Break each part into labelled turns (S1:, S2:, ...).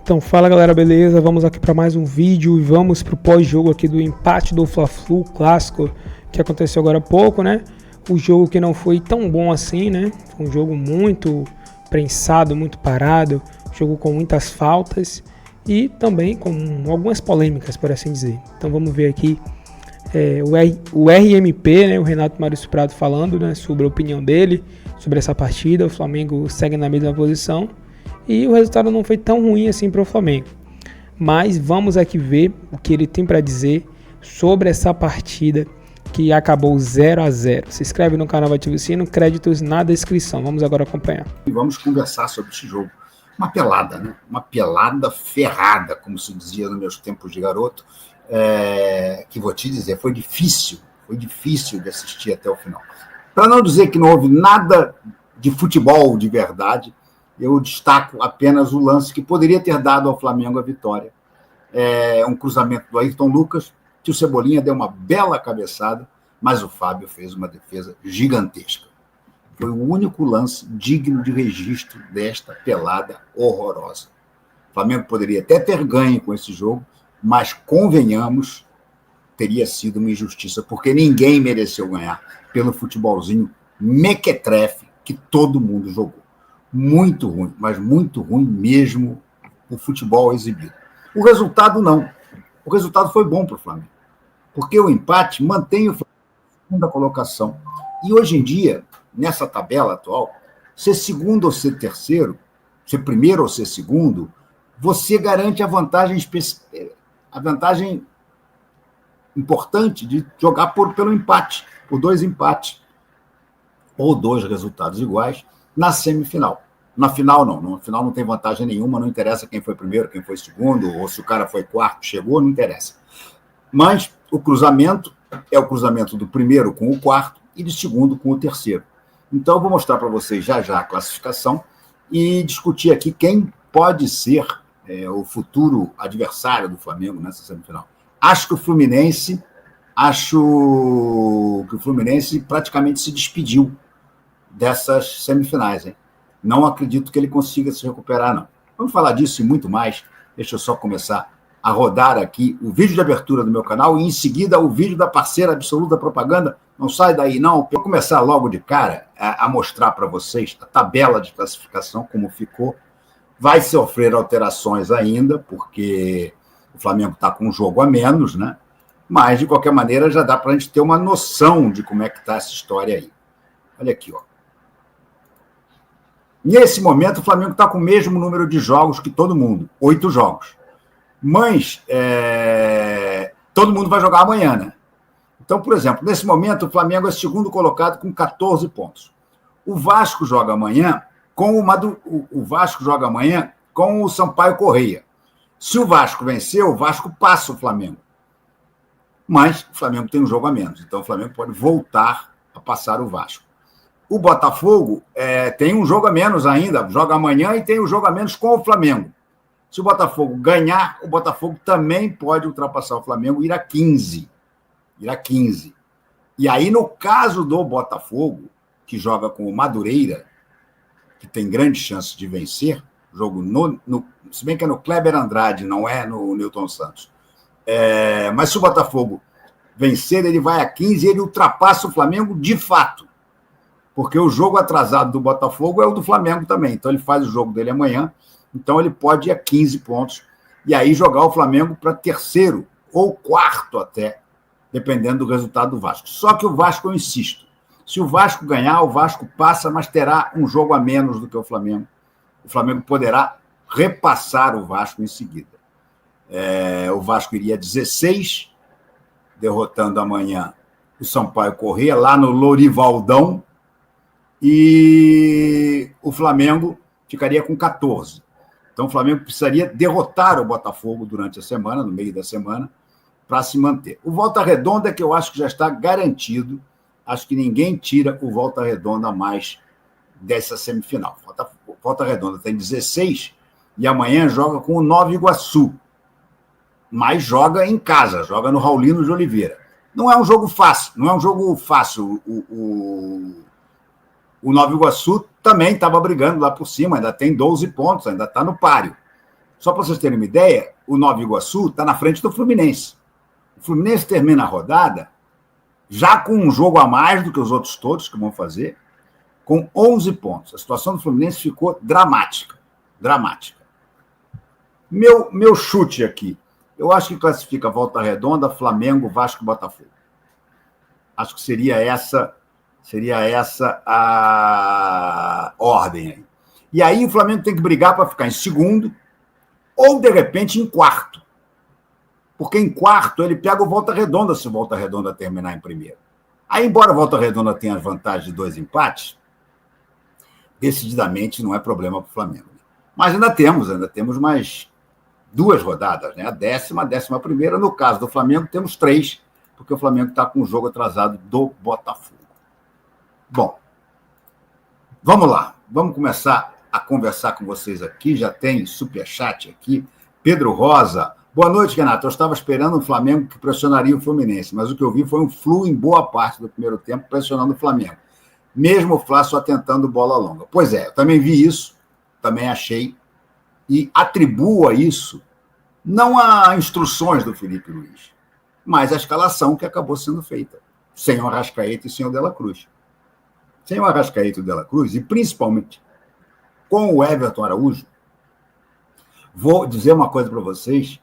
S1: Então fala galera, beleza? Vamos aqui para mais um vídeo e vamos pro pós-jogo aqui do empate do Fla-Flu clássico que aconteceu agora há pouco, né? O jogo que não foi tão bom assim, né? Foi um jogo muito prensado, muito parado, jogo com muitas faltas e também com algumas polêmicas, por assim dizer. Então vamos ver aqui o RMP, né? O Renato Maurício Prado falando, né? Sobre a opinião dele sobre essa partida. O Flamengo segue na mesma posição. E o resultado não foi tão ruim assim para o Flamengo. Mas vamos aqui ver o que ele tem para dizer sobre essa partida que acabou 0-0. Se inscreve no canal, ativa o sino, créditos na descrição. Vamos agora acompanhar.
S2: E vamos conversar sobre esse jogo. Uma pelada, né? Uma pelada ferrada, como se dizia nos meus tempos de garoto, que vou te dizer, foi difícil de assistir até o final. Para não dizer que não houve nada de futebol de verdade, eu destaco apenas o lance que poderia ter dado ao Flamengo a vitória. Um cruzamento do Ayrton Lucas, que o Cebolinha deu uma bela cabeçada, mas o Fábio fez uma defesa gigantesca. Foi o único lance digno de registro desta pelada horrorosa. O Flamengo poderia até ter ganho com esse jogo, mas, convenhamos, teria sido uma injustiça, porque ninguém mereceu ganhar pelo futebolzinho mequetrefe que todo mundo jogou. Muito ruim, mas muito ruim mesmo o futebol exibido. O resultado não. O resultado foi bom para o Flamengo, porque o empate mantém o Flamengo na segunda colocação. E hoje em dia, nessa tabela atual, ser segundo ou ser terceiro, ser primeiro ou ser segundo, você garante a vantagem importante de jogar pelo empate, por 2 empates, ou 2 resultados iguais, na semifinal. Na final, não. Na final não tem vantagem nenhuma, não interessa quem foi primeiro, quem foi segundo, ou se o cara foi quarto, chegou, não interessa. Mas o cruzamento é o cruzamento do primeiro com o quarto e do segundo com o terceiro. Então, eu vou mostrar para vocês já a classificação e discutir aqui quem pode ser o futuro adversário do Flamengo nessa semifinal. Acho que o Fluminense praticamente se despediu dessas semifinais, hein? Não acredito que ele consiga se recuperar, não. Vamos falar disso e muito mais. Deixa eu só começar a rodar aqui o vídeo de abertura do meu canal e, em seguida, o vídeo da parceira absoluta propaganda. Não sai daí, não. Vou começar logo de cara a mostrar para vocês a tabela de classificação, como ficou. Vai sofrer alterações ainda, porque o Flamengo está com um jogo a menos, né? Mas, de qualquer maneira, já dá para a gente ter uma noção de como é que está essa história aí. Olha aqui, ó. Nesse momento, o Flamengo está com o mesmo número de jogos que todo mundo, 8 jogos. Mas todo mundo vai jogar amanhã, né? Então, por exemplo, nesse momento, o Flamengo é segundo colocado com 14 pontos. O Vasco joga amanhã com o Sampaio Corrêa. Se o Vasco vencer, o Vasco passa o Flamengo. Mas o Flamengo tem um jogo a menos, então o Flamengo pode voltar a passar o Vasco. O Botafogo tem um jogo a menos ainda, joga amanhã e tem um jogo a menos com o Flamengo. Se o Botafogo ganhar, o Botafogo também pode ultrapassar o Flamengo e ir a 15. E aí, no caso do Botafogo, que joga com o Madureira, que tem grande chance de vencer, jogo se bem que é no Kleber Andrade, não é no Newton Santos. Mas se o Botafogo vencer, ele vai a 15 e ele ultrapassa o Flamengo de fato. Porque o jogo atrasado do Botafogo é o do Flamengo também. Então, ele faz o jogo dele amanhã. Então, ele pode ir a 15 pontos. E aí, jogar o Flamengo para terceiro ou quarto até, dependendo do resultado do Vasco. Só que o Vasco, eu insisto, se o Vasco ganhar, o Vasco passa, mas terá um jogo a menos do que o Flamengo. O Flamengo poderá repassar o Vasco em seguida. O Vasco iria a 16, derrotando amanhã o Sampaio Corrêa, lá no Lourivaldão. E o Flamengo ficaria com 14. Então, o Flamengo precisaria derrotar o Botafogo durante a semana, no meio da semana, para se manter. O Volta Redonda é que eu acho que já está garantido. Acho que ninguém tira o Volta Redonda mais dessa semifinal. Volta Redonda tem 16 e amanhã joga com o Nova Iguaçu. Mas joga em casa, joga no Raulino de Oliveira. Não é um jogo fácil, O Nova Iguaçu também estava brigando lá por cima, ainda tem 12 pontos, ainda está no páreo. Só para vocês terem uma ideia, o Nova Iguaçu está na frente do Fluminense. O Fluminense termina a rodada já com um jogo a mais do que os outros todos que vão fazer, com 11 pontos. A situação do Fluminense ficou dramática. Dramática. Meu chute aqui, eu acho que classifica Volta Redonda, Flamengo, Vasco e Botafogo. Acho que seria essa a ordem aí. E aí o Flamengo tem que brigar para ficar em segundo ou, de repente, em quarto. Porque em quarto ele pega o Volta Redonda se o Volta Redonda terminar em primeiro. Aí, embora a Volta Redonda tenha as vantagens de 2 empates, decididamente não é problema para o Flamengo. Mas ainda temos mais 2 rodadas, né? A 10ª, a 11ª. No caso do Flamengo, temos 3, porque o Flamengo está com o jogo atrasado do Botafogo. Bom, vamos lá. Vamos começar a conversar com vocês aqui. Já tem superchat aqui. Pedro Rosa. Boa noite, Renato. Eu estava esperando o Flamengo que pressionaria o Fluminense, mas o que eu vi foi um Flu em boa parte do primeiro tempo pressionando o Flamengo. Mesmo o Fla só tentando bola longa. Pois é, eu também vi isso, também achei, e atribuo a isso não a instruções do Felipe Luiz, mas a escalação que acabou sendo feita, sem o Arrascaeta e sem o De La Cruz. Sem o Arrascaeta e o De La Cruz, e principalmente com o Everton Araújo, vou dizer uma coisa para vocês,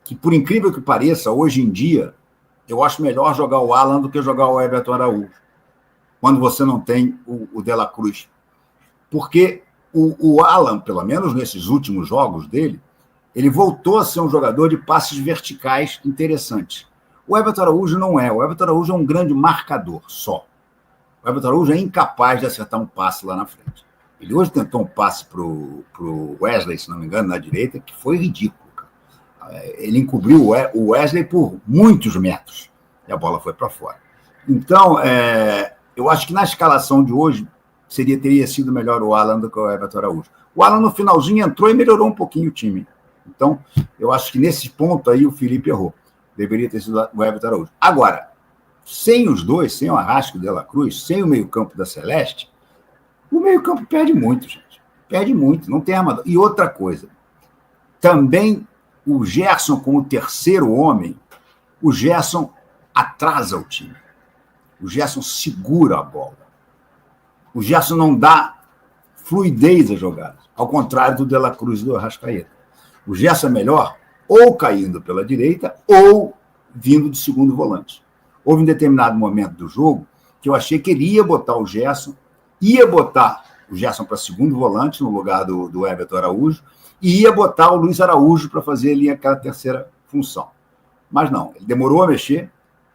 S2: que por incrível que pareça, hoje em dia, eu acho melhor jogar o Alan do que jogar o Everton Araújo, quando você não tem o De La Cruz. Porque o Alan, pelo menos nesses últimos jogos dele, ele voltou a ser um jogador de passes verticais interessantes. O Everton Araújo não é. O Everton Araújo é um grande marcador só. O Everton Araújo é incapaz de acertar um passe lá na frente. Ele hoje tentou um passe para o Wesley, se não me engano, na direita, que foi ridículo. Ele encobriu o Wesley por muitos metros e a bola foi para fora. Então, eu acho que na escalação de hoje teria sido melhor o Alan do que o Everton Araújo. O Alan no finalzinho entrou e melhorou um pouquinho o time. Então, eu acho que nesse ponto aí o Felipe errou. Deveria ter sido o Everton Araújo. Agora, sem os dois, sem o Arrasca e o De La Cruz, sem o meio-campo da Celeste, o meio-campo perde muito, gente. Perde muito, não tem armador. E outra coisa, também o Gerson, como terceiro homem, o Gerson atrasa o time. O Gerson segura a bola. O Gerson não dá fluidez às jogadas, ao contrário do De La Cruz e do Arrascaeta. O Gerson é melhor ou caindo pela direita ou vindo de segundo volante. Houve um determinado momento do jogo que eu achei que ele ia botar o Gerson para segundo volante no lugar do Everton Araújo, e ia botar o Luiz Araújo para fazer ali aquela terceira função. Mas não, ele demorou a mexer,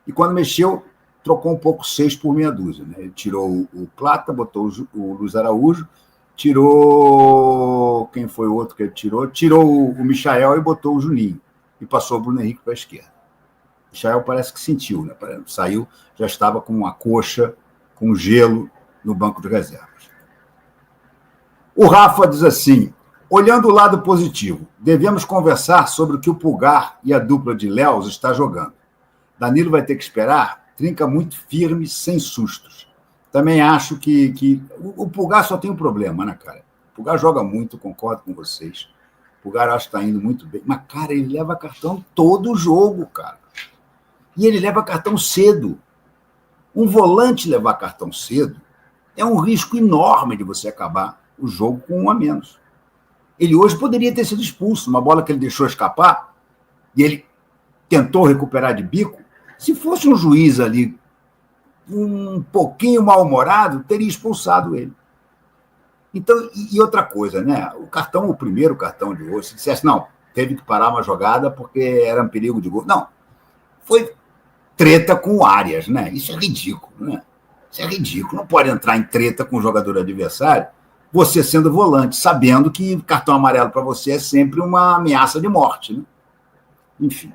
S2: e quando mexeu, trocou um pouco 6 por meia dúzia. Né? Ele tirou o Plata, botou o Luiz Araújo, tirou... Quem foi o outro que ele tirou? Tirou o Michael e botou o Juninho, e passou o Bruno Henrique para a esquerda. O Michael parece que sentiu, né? Saiu, já estava com uma coxa, com gelo no banco de reservas. O Rafa diz assim: olhando o lado positivo, devemos conversar sobre o que o Pulgar e a dupla de Léus está jogando. Danilo vai ter que esperar, trinca muito firme, sem sustos. Também acho que o Pulgar só tem um problema, né, cara? O Pulgar joga muito, concordo com vocês. O Pulgar acho que está indo muito bem. Mas, cara, ele leva cartão todo jogo, cara. E ele leva cartão cedo. Um volante levar cartão cedo é um risco enorme de você acabar o jogo com 1 a menos. Ele hoje poderia ter sido expulso, uma bola que ele deixou escapar, e ele tentou recuperar de bico. Se fosse um juiz ali um pouquinho mal-humorado, teria expulsado ele. Então, e outra coisa, né? O primeiro cartão de hoje, se dissesse, não, teve que parar uma jogada porque era um perigo de gol. Não, foi treta com o Arias, né? Isso é ridículo, né? Isso é ridículo. Não pode entrar em treta com o jogador adversário, você sendo volante, sabendo que cartão amarelo para você é sempre uma ameaça de morte, né? Enfim.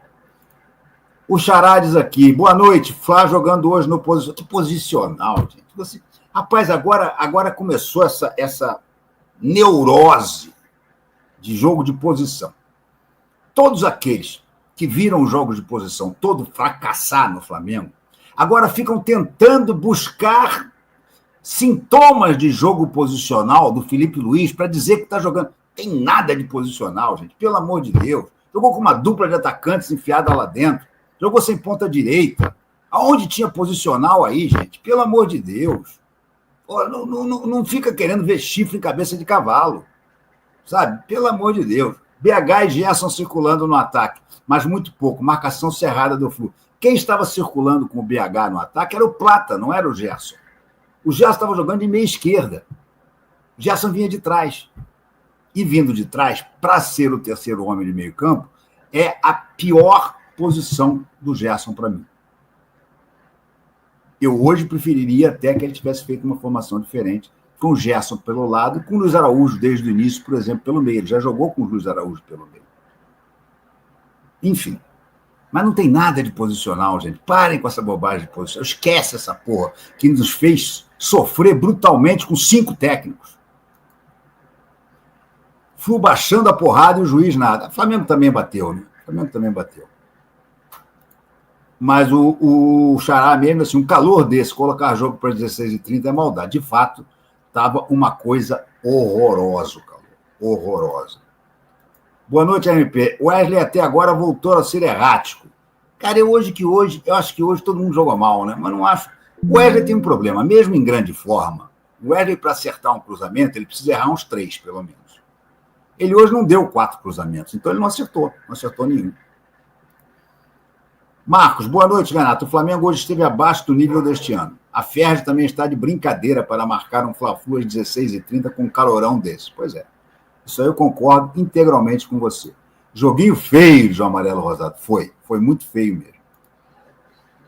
S2: O Xará diz aqui, boa noite, Flá jogando hoje no posicional. Que posicional, gente. Rapaz, agora começou essa neurose de jogo de posição. Todos aqueles que viram os jogos de posição todo fracassar no Flamengo, agora ficam tentando buscar sintomas de jogo posicional do Felipe Luiz para dizer que está jogando. Tem nada de posicional, gente. Pelo amor de Deus. Jogou com uma dupla de atacantes enfiada lá dentro. Jogou sem ponta direita. Aonde tinha posicional aí, gente? Pelo amor de Deus. Pô, não fica querendo ver chifre em cabeça de cavalo. Sabe? Pelo amor de Deus. BH e Gerson circulando no ataque, mas muito pouco. Marcação cerrada do Flu. Quem estava circulando com o BH no ataque era o Plata, não era o Gerson. O Gerson estava jogando de meia esquerda. O Gerson vinha de trás. E vindo de trás, para ser o terceiro homem de meio campo, é a pior posição do Gerson para mim. Eu hoje preferiria até que ele tivesse feito uma formação diferente, com o Gerson pelo lado, com o Luiz Araújo desde o início, por exemplo, pelo meio. Ele já jogou com o Luiz Araújo pelo meio. Enfim. Mas não tem nada de posicional, gente. Parem com essa bobagem de posicional. Esquece essa porra que nos fez sofrer brutalmente com 5 técnicos. Flu baixando a porrada e o juiz nada. O Flamengo também bateu, né? O Flamengo também bateu. Mas o Xará mesmo, assim, um calor desse, colocar jogo para 16h30 é maldade. De fato, estava uma coisa horrorosa, calor. Horrorosa. Boa noite, MP. O Wesley até agora voltou a ser errático. Cara, eu acho que hoje todo mundo jogou mal, né? Mas não acho. O Wesley tem um problema, mesmo em grande forma. O Wesley, para acertar um cruzamento, ele precisa errar uns 3, pelo menos. Ele hoje não deu 4 cruzamentos, então ele não acertou nenhum. Marcos, boa noite, Renato. O Flamengo hoje esteve abaixo do nível deste ano. A Ferdi também está de brincadeira para marcar um Fla-Flu às 16h30 com um calorão desse. Pois é. Isso aí eu concordo integralmente com você. Joguinho feio de Amarelo Rosado. Foi muito feio mesmo.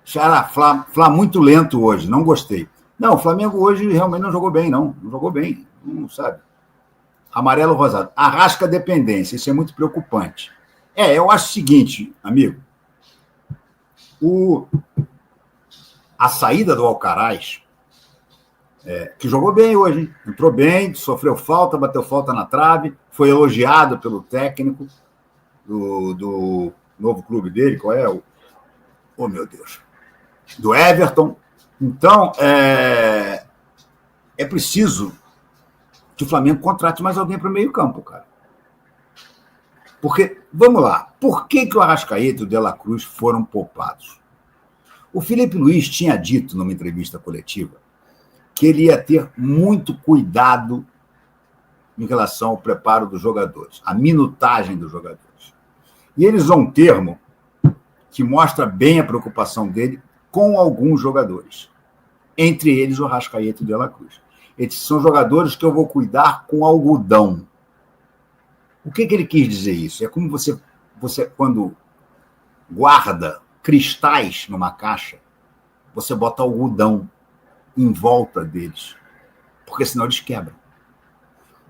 S2: Xará, Fla muito lento hoje, não gostei. Não, o Flamengo hoje realmente não jogou bem, não. Não jogou bem, não sabe. Amarelo Rosado. Arrasca dependência, isso é muito preocupante. Eu acho o seguinte, amigo. A saída do Alcaraz, que jogou bem hoje, hein? Entrou bem, sofreu falta, bateu falta na trave, foi elogiado pelo técnico do novo clube dele, qual é? Oh, meu Deus. Do Everton. Então, é preciso que o Flamengo contrate mais alguém para o meio campo, cara. Porque, vamos lá, por que o Arrascaeta e o De La Cruz foram poupados? O Felipe Luiz tinha dito numa entrevista coletiva que ele ia ter muito cuidado em relação ao preparo dos jogadores, a minutagem dos jogadores. E ele usou um termo que mostra bem a preocupação dele com alguns jogadores, entre eles o Arrascaeta e o De La Cruz. Esses são jogadores que eu vou cuidar com algodão. O que ele quis dizer isso? É como você quando guarda cristais numa caixa, você bota algodão em volta deles, porque senão eles quebram.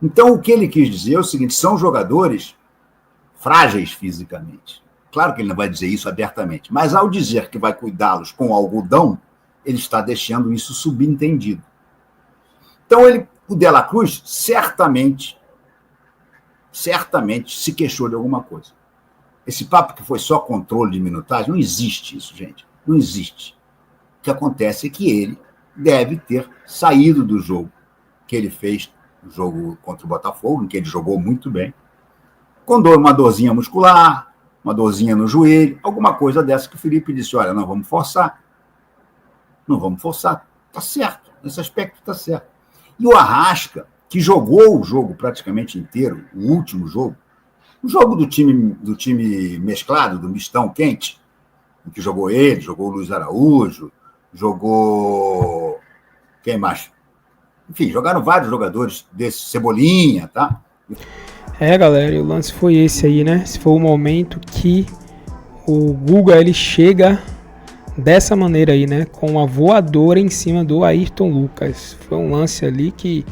S2: Então, o que ele quis dizer é o seguinte, são jogadores frágeis fisicamente. Claro que ele não vai dizer isso abertamente, mas ao dizer que vai cuidá-los com algodão, ele está deixando isso subentendido. Então, o De La Cruz certamente se queixou de alguma coisa. Esse papo que foi só controle de minutagem, não existe isso, gente. Não existe. O que acontece é que ele deve ter saído do jogo que ele fez, o jogo contra o Botafogo, em que ele jogou muito bem, com uma dorzinha muscular, uma dorzinha no joelho, alguma coisa dessa que o Felipe disse, olha, não vamos forçar. Tá certo, nesse aspecto tá certo. E o Arrasca, que jogou o jogo praticamente inteiro, o último jogo, o jogo do time mesclado, do mistão quente, em que jogou ele, jogou o Luiz Araújo, jogou... Quem mais? Enfim, jogaram vários jogadores desse, Cebolinha, tá?
S1: Galera, e o lance foi esse aí, né? Esse foi o momento que o Guga, ele chega dessa maneira aí, né? Com uma voadora em cima do Ayrton Lucas. Foi um lance ali que,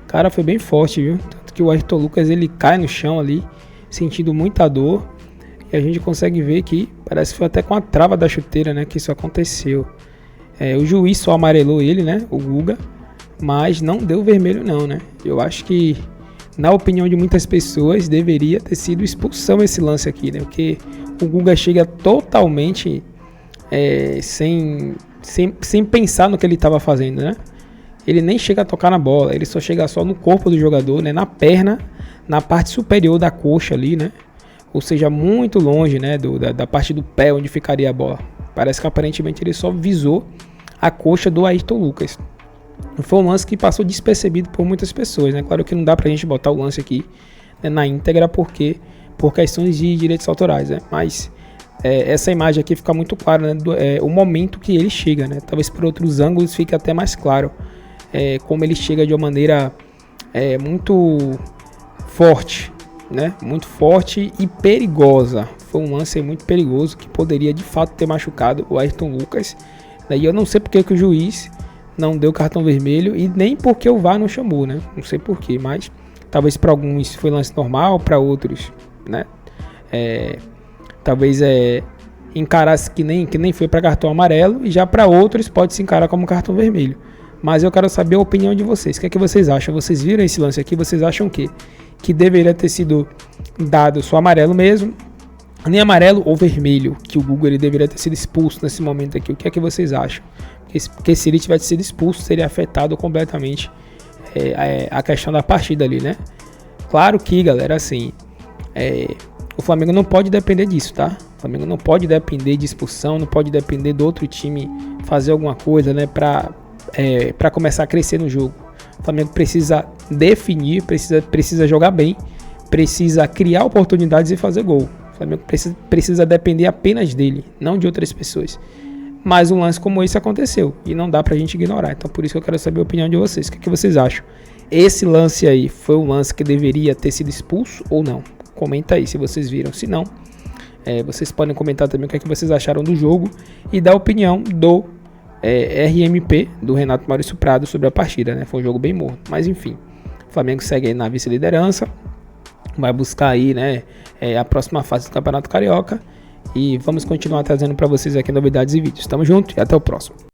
S1: cara, foi bem forte, viu? Tanto que o Ayrton Lucas, ele cai no chão ali, sentindo muita dor. E a gente consegue ver que parece que foi até com a trava da chuteira, né? Que isso aconteceu. O juiz só amarelou ele, né? O Guga. Mas não deu vermelho não, né? Eu acho que, na opinião de muitas pessoas, deveria ter sido expulsão esse lance aqui, né? Porque o Guga chega totalmente sem pensar no que ele estava fazendo, né? Ele nem chega a tocar na bola, ele só chega só no corpo do jogador, né? Na perna na parte superior da coxa ali, né? Ou seja, muito longe, né, da parte do pé onde ficaria a bola. Parece que aparentemente ele só visou a coxa do Ayrton Lucas. Foi um lance que passou despercebido por muitas pessoas, né? Claro que não dá pra gente botar o lance aqui, né, na íntegra por questões de direitos autorais, né? Mas essa imagem aqui fica muito clara, né, o momento que ele chega, né? Talvez por outros ângulos fique até mais claro como ele chega de uma maneira muito forte, né? Muito forte e perigosa. Foi um lance muito perigoso que poderia de fato ter machucado o Ayrton Lucas. E eu não sei porque que o juiz não deu cartão vermelho e nem porque o VAR não chamou, né? Não sei porquê, mas talvez para alguns foi lance normal, para outros, né? Talvez encarasse que nem foi para cartão amarelo, e já para outros pode se encarar como cartão vermelho. Mas eu quero saber a opinião de vocês. O que é que vocês acham? Vocês viram esse lance aqui? Vocês acham que deveria ter sido dado só amarelo mesmo? Nem amarelo ou vermelho? Que o Guga ele deveria ter sido expulso nesse momento aqui. O que é que vocês acham? Porque se ele tivesse sido expulso, seria afetado completamente a questão da partida ali, né? Claro que, galera, assim, o Flamengo não pode depender disso, tá? O Flamengo não pode depender de expulsão, não pode depender do outro time fazer alguma coisa, né? Pra começar a crescer no jogo. O Flamengo precisa definir, precisa jogar bem, precisa criar oportunidades e fazer gol. O Flamengo precisa depender apenas dele, não de outras pessoas. Mas um lance como esse aconteceu e não dá pra gente ignorar. Então por isso que eu quero saber a opinião de vocês. O que vocês acham? Esse lance aí foi um lance que deveria ter sido expulso ou não? Comenta aí se vocês viram. Se não, vocês podem comentar também o que vocês acharam do jogo e dar a opinião do RMP, do Renato Maurício Prado, sobre a partida, né? Foi um jogo bem morno. Mas enfim, o Flamengo segue aí na vice-liderança. Vai buscar aí, né, a próxima fase do Campeonato Carioca. E vamos continuar trazendo para vocês aqui novidades e vídeos. Tamo junto e até o próximo.